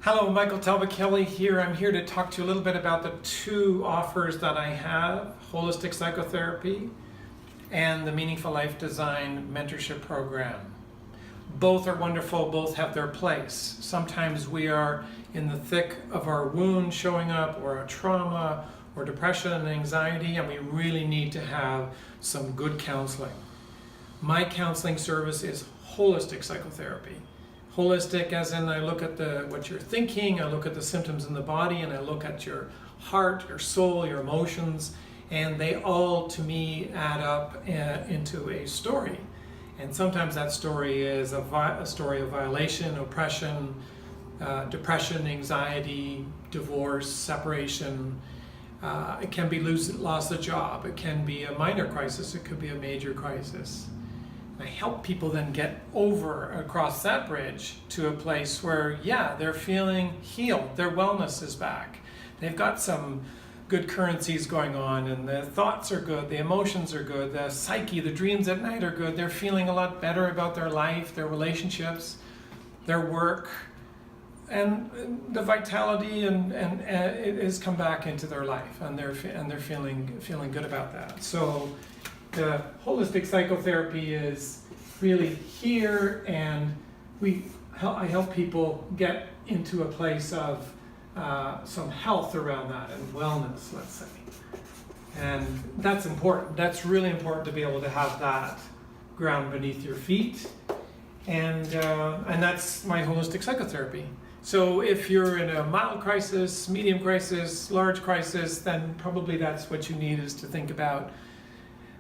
Hello, Michael Talbot-Kelly here. I'm here to talk to you a little bit about the two offers that I have, Holistic Psychotherapy and the Meaningful Life Design Mentorship Program. Both are wonderful, both have their place. Sometimes we are in the thick of our wound showing up, or a trauma, or depression and anxiety, and we really need to have some good counseling. My counseling service is holistic psychotherapy. Holistic as in I look at what you're thinking, I look at the symptoms in the body, and I look at your heart, your soul, your emotions, and they all, to me, add up into a story. And sometimes that story is a story of violation, oppression, depression, anxiety, divorce, separation. It can be loss of job. It can be a minor crisis. It could be a major crisis. I help people then get across that bridge to a place where, yeah, they're feeling healed. Their wellness is back. They've got some good currencies going on, and the thoughts are good, the emotions are good, the psyche, the dreams at night are good. They're feeling a lot better about their life, their relationships, their work, and the vitality and it has come back into their life, and they're feeling good about that. So the holistic psychotherapy is really here, and I help people get into a place of some health around that and wellness, let's say. And that's important. That's really important to be able to have that ground beneath your feet. And that's my holistic psychotherapy. So if you're in a mild crisis, medium crisis, large crisis, then probably that's what you need, is to think about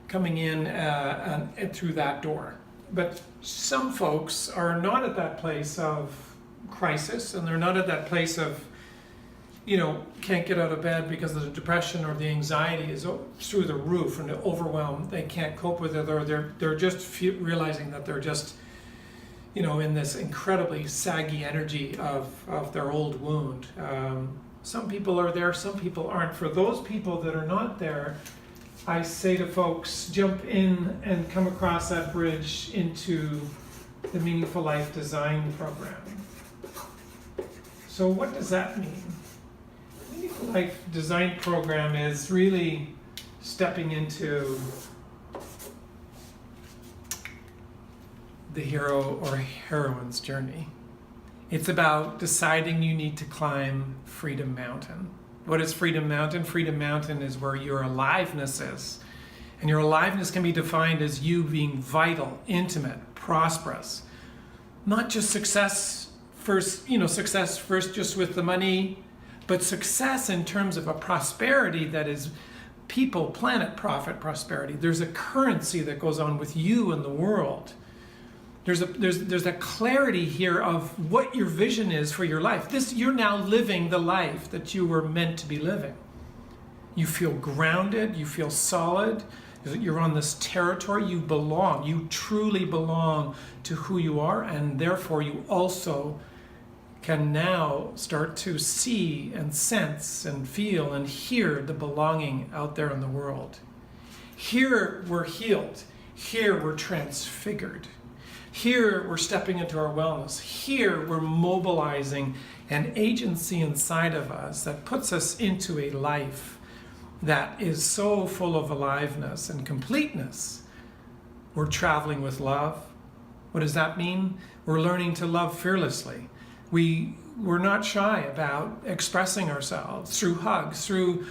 coming in and through that door. But some folks are not at that place of crisis, and they're not at that place of, can't get out of bed because of the depression or the anxiety is through the roof, and the overwhelm, they can't cope with it, or they're just realizing that they're just, in this incredibly saggy energy of their old wound. Some people are there, some people aren't. For those people that are not there, I say to folks, jump in and come across that bridge into the Meaningful Life Design Program. So what does that mean? The Meaningful Life Design Program is really stepping into the hero or heroine's journey. It's about deciding you need to climb Freedom Mountain. What is Freedom Mountain? Freedom Mountain is where your aliveness is. And your aliveness can be defined as you being vital, intimate, prosperous. Not just success first just with the money, but success in terms of a prosperity that is people, planet, profit, prosperity. There's a currency that goes on with you and the world. There's a clarity here of what your vision is for your life. You're now living the life that you were meant to be living. You feel grounded, you feel solid, you're on this territory, you belong, you truly belong to who you are, and therefore you also can now start to see and sense and feel and hear the belonging out there in the world. Here we're healed, here we're transfigured. Here we're stepping into our wellness. Here we're mobilizing an agency inside of us that puts us into a life that is so full of aliveness and completeness. We're traveling with love. What does that mean? We're learning to love fearlessly. We're not shy about expressing ourselves through hugs, through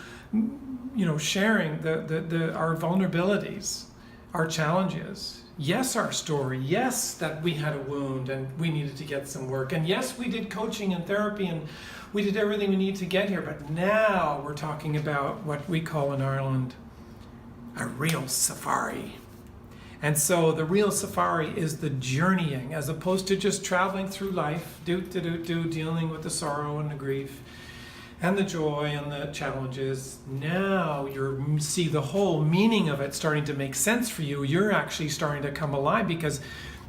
sharing our vulnerabilities, our challenges. Yes, our story. Yes, that we had a wound and we needed to get some work. And yes, we did coaching and therapy and we did everything we need to get here. But now we're talking about what we call in Ireland a real safari. And so the real safari is the journeying, as opposed to just traveling through life, dealing with the sorrow and the grief and the joy and the challenges. Now you see the whole meaning of it starting to make sense for you. You're actually starting to come alive because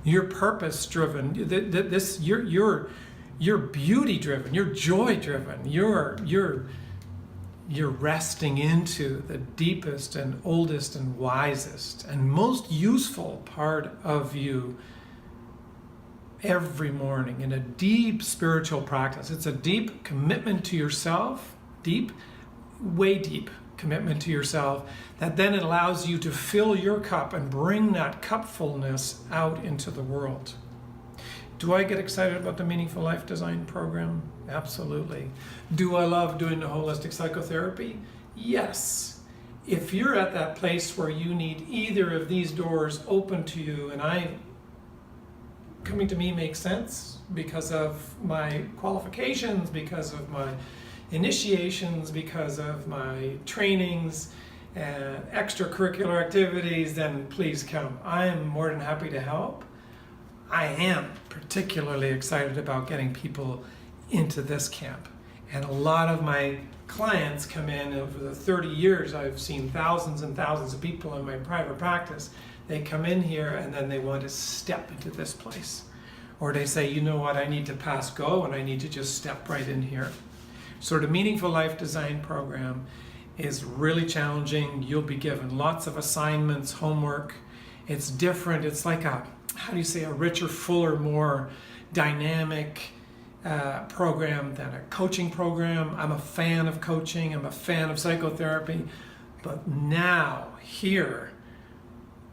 you're purpose-driven. You're beauty-driven. You're joy-driven. You're resting into the deepest and oldest and wisest and most useful part of you every morning in a deep spiritual practice. It's a deep commitment to yourself, deep, way deep commitment to yourself, that then it allows you to fill your cup and bring that cupfulness out into the world. Do I get excited about the Meaningful Life Design program? Absolutely. Do I love doing the holistic psychotherapy? Yes. If you're at that place where you need either of these doors open to you, and coming to me makes sense because of my qualifications, because of my initiations, because of my trainings and extracurricular activities, then please come. I am more than happy to help. I am particularly excited about getting people into this camp. And a lot of my clients come in over the 30 years. I've seen thousands and thousands of people in my private practice. They come in here and then they want to step into this place. Or they say, you know what, I need to pass go and I need to just step right in here. So the Meaningful Life Design program is really challenging. You'll be given lots of assignments, homework. It's different. It's like a richer, fuller, more dynamic program than a coaching program. I'm a fan of coaching. I'm a fan of psychotherapy. But now, here,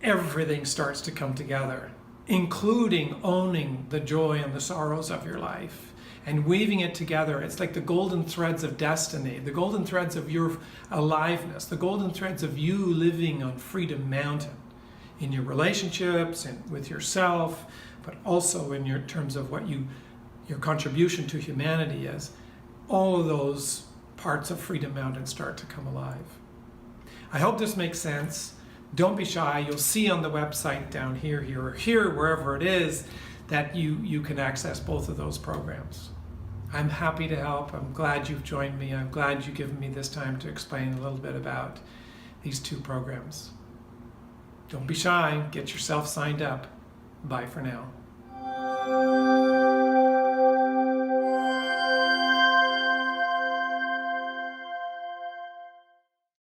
everything starts to come together, including owning the joy and the sorrows of your life and weaving it together. It's like the golden threads of destiny, the golden threads of your aliveness, the golden threads of you living on Freedom Mountain in your relationships and with yourself, but also in your terms of what your contribution to humanity is. All of those parts of Freedom Mountain start to come alive. I hope this makes sense. Don't be shy. You'll see on the website down here, wherever it is, that you can access both of those programs. I'm happy to help. I'm glad you've joined me. I'm glad you've given me this time to explain a little bit about these two programs. Don't be shy. Get yourself signed up. Bye for now.